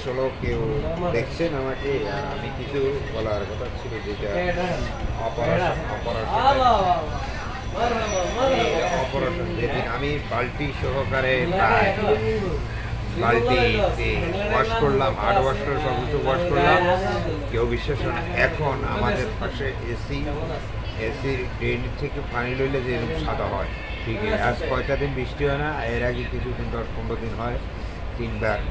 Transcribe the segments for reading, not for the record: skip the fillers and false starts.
আসলে কেউ দেখছেন আমাকে, আর আমি কিছু বলার কথা ছিল যেটা অপারেশন যেদিন আমি বাল্টি সহকারে প্রায় বাল্টিতে ওয়াশ করলাম, হার্ড ওয়াশ করে সব কিছু ওয়াশ করলাম, কেউ বিশ্বাস করে না। এখন আমাদের পাশে এসির ড্রেন থেকে পানি লইলে যে এরকম সাদা হয়, ঠিক আছে। আজ কয়টা দিন বৃষ্টি হয় না, এর আগে কিছুদিন 10-15 দিন হয়, 3বার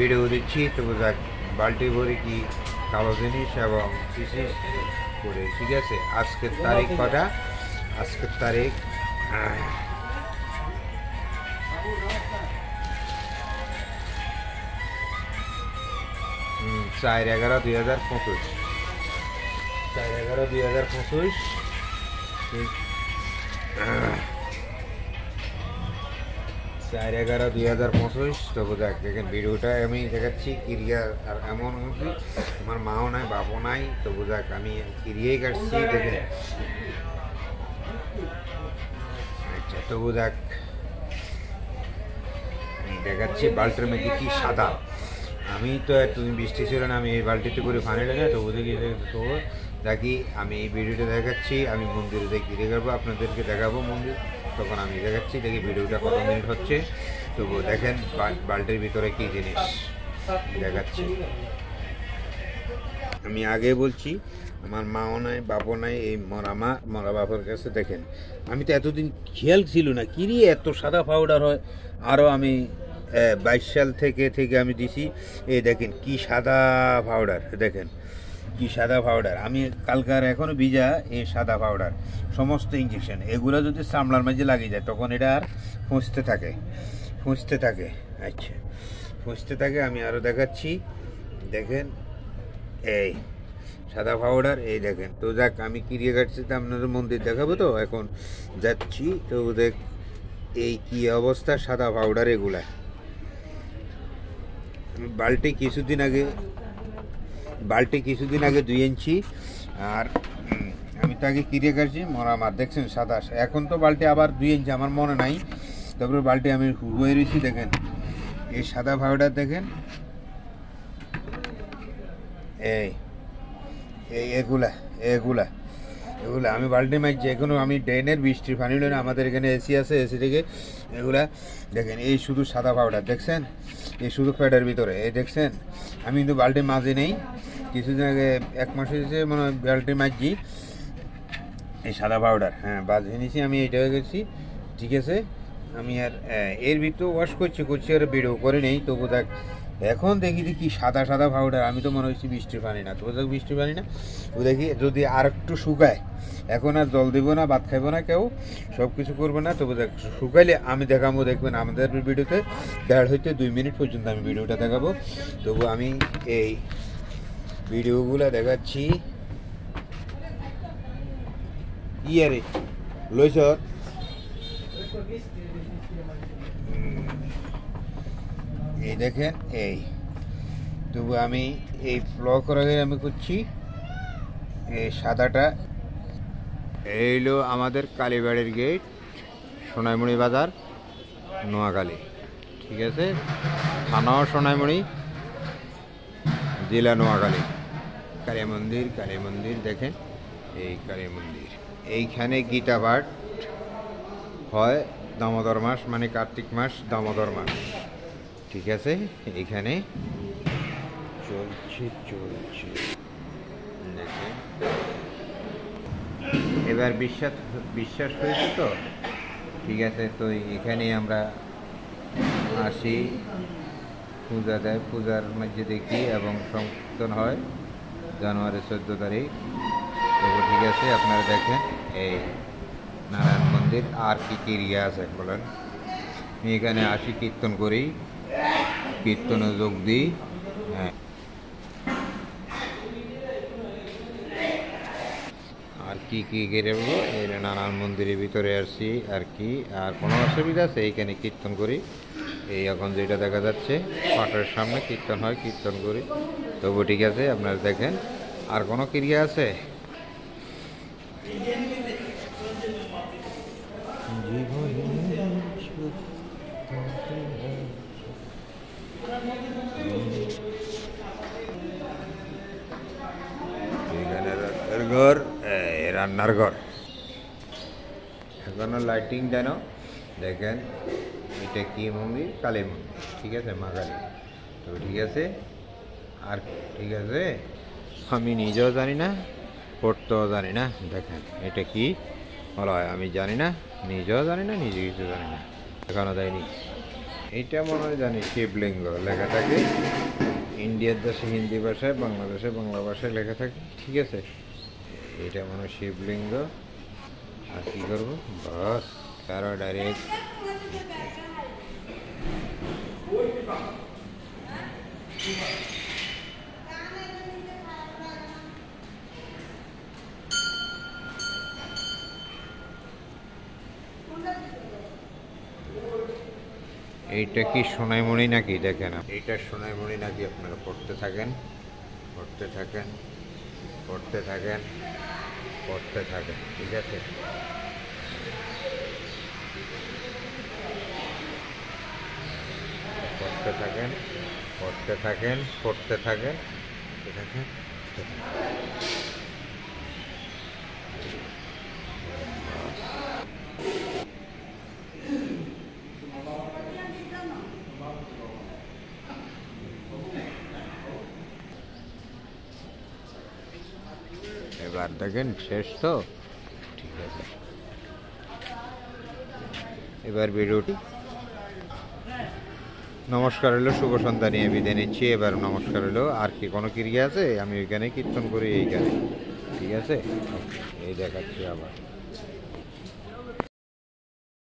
ভিডিও দিচ্ছি। তবু যাক, বাল্টি ভরে কি কালো জিনিস এবং বিশেষ করে, ঠিক আছে। আজকের তারিখ কটা? আজকের তারিখ 4/11/2025, 4/11/2025। 4/11/2025। তবু দেখ, দেখেন ভিডিওটা আমি দেখাচ্ছি ক্রিয়া। আর এমন কি আমার মাও নাই, বাপও নাই, তবু দেখ আমি ক্রিয়াই কাটছি, দেখেন। আচ্ছা, তবু দেখ দেখাচ্ছি বাল্টির মধ্যে কি সাদা। আমি তো তুমি বৃষ্টি ছিল না, আমি এই বাল্টিতে করে পানি লাগে, তবু দেখি তবু দেখি আমি এই ভিডিওটা দেখাচ্ছি। আমি মন্দিরে দেখি দেখাবো, আপনাদেরকে দেখাবো মন্দির, তখন আমি দেখাচ্ছি। দেখি ভিডিওটা কত মিনিট হচ্ছে। তবু দেখেন বাল্টির ভিতরে কি জিনিস দেখাচ্ছি। আমি আগে বলছি, আমার মাও নাই, বাপও নাই, এই মরা বাপের কাছে দেখেন। আমি তো এতদিন খেয়াল ছিল না কিরি এত সাদা পাউডার হয়। আরও আমি 22 সাল থেকে আমি দিছি। এই দেখেন কি সাদা পাউডার, দেখেন কি সাদা পাউডার। আমি কালকার এখনও ভিজা এই সাদা পাউডার সমস্ত ইঞ্জেকশন, এগুলো যদি চামড়ার মাঝে লাগিয়ে যায় তখন এটা আর ফুঁসতে থাকে। আচ্ছা, ফুঁসতে থাকে। আমি আরও দেখাচ্ছি, দেখেন এই সাদা পাউডার, এই দেখেন। তো যাক, আমি ক্রিয়া কাটছি, তো আপনাদের মন্দির দেখাবো, তো এখন যাচ্ছি। তো দেখ এই কি অবস্থা সাদা পাউডার এগুলা। বাল্টি কিছুদিন আগে ধুয়েছি, আর আমি তো আগে ক্রিয়া কাটছি মরা মার, দেখছেন সাদা। এখন তো বাল্টি আবার ধুয়েছি, আমার মনে নাই। তারপরে বাল্টি আমি হুয়ে রয়েছি, দেখেন এই সাদা পাউডার, দেখেন এই এগুলা আমি বাল্টি মারছি। এখনো আমি ড্রেনের বৃষ্টির পানি লই না, আমাদের এখানে এসি আছে, এসি থেকে এগুলা দেখেন। এই শুধু সাদা পাউডার, দেখছেন এই শুধু প্যাডের ভিতরে, এই দেখছেন। আমি কিন্তু বাল্টি মাঝে নেই, কিছুদিন আগে 1 মাস হয়েছে মানে বাল্টি মারছি এই সাদা পাউডার। হ্যাঁ, বাজিয়ে নিয়েছি আমি, এইটা হয়ে গেছি, ঠিক আছে। আমি আর এর ভিতরে ওয়াশ করছি আর ভিডিও করে নেই। তবু দেখ এখন দেখি কি সাদা পাউডার। আমি তো মনে হচ্ছে বৃষ্টির পানি না, তবু দেখ বৃষ্টির পানি না। ও দেখি যদি আর একটু শুকায়, এখন আর জল দেবো না, ভাত খাইবো না, কেউ সব কিছু করবো না। তবু দেখ শুকাইলে আমি দেখাবো, দেখবেন আমাদের ভিডিওতে 1.5 হইতে 2 মিনিট পর্যন্ত আমি ভিডিওটা দেখাবো। তবু আমি এই ভিডিওগুলো দেখাচ্ছি। ইয়ারে লইছ এই দেখেন এই। তবু আমি এই ফ্লো করা আমি করছি এই সাদাটা। এইলো আমাদের কালীবাড়ির গেট, সোনাইমুড়ি বাজার, নোয়াখালী, ঠিক আছে। থানাও সোনাইমুড়ি, জেলা নোয়াখালী। কালী মন্দির দেখেন, এই কালী মন্দির। এইখানে গীতা পাঠ হয় দামোদর মাস, মানে কার্তিক মাস, দামোদর মাস, ঠিক আছে। এইখানে চলছে দেখেন। এবার বিশ্বাস হয়েছে তো, ঠিক আছে। তো এখানে আমরা আসি, পূজা দেয়, পূজার মধ্যে দেখি এবং সংকীর্তন হয় জানুয়ারি 14 তারিখ। তবু ঠিক আছে, আপনারা দেখেন এই নারায়ণ মন্দির। আর কি ক্রিয়া আছে বলেন? আমি এখানে আসি, কীর্তন করি, কীর্তনে যোগ দিই। হ্যাঁ, আর কি করবো, এই নারায়ণ মন্দিরের ভিতরে আসছি আর কি। আর কোনো অসুবিধা আছে? এইখানে কীর্তন করি। এই এখন যেটা দেখা যাচ্ছে পাটের সামনে কীর্তন হয়, কীর্তন করি। তবু ঠিক আছে, আপনারা দেখেন। আর কোনো ক্রিয়া আছে? এখানে রান্নার ঘর, রান্নার ঘর। এখনো লাইটিং দেন, দেখেন এটা কি মন্দির? কালী মন্দির, ঠিক আছে, মা কালী। তো ঠিক আছে, আর ঠিক আছে, আমি নিজেও জানি না, পড়তেও জানি না। দেখেন এটা কি বলা হয় আমি জানি না, নিজেও জানি না, নিজে কিছু জানি না, এখনো দেয়নি। এইটা মনে হয় জানি শিবলিঙ্গ লেখা থাকে, ইন্ডিয়ার দেশে হিন্দি ভাষায়, বাংলাদেশে বাংলা ভাষায় লেখা থাকে, ঠিক আছে। এটা মনে হয় শিবলিঙ্গ। আর কী করবো, বাস তারা ডাইরেক্ট এইটা কি সোনাইমণি নাকি? দেখেন এইটা সোনাইমণি নাকি? আপনারা পড়তে থাকেন, পড়তে থাকেন, পড়তে থাকেন, পড়তে থাকেন, ঠিক আছে। পড়তে থাকেন, পড়তে থাকেন, পড়তে থাকেন, পড়তে থাকেন। এবার দেখেন শেষ তো, ঠিক আছে। এবার ভিডিওটি নমস্কার হলো, শুভ সন্ধ্যা নিয়ে বিদায় নিচ্ছি। এবার নমস্কার হলো, আর কি কোনো ক্রিয়া আছে? আমি ওইখানে কীর্তন করি এইখানে, ঠিক আছে। এই দেখাচ্ছি আবার।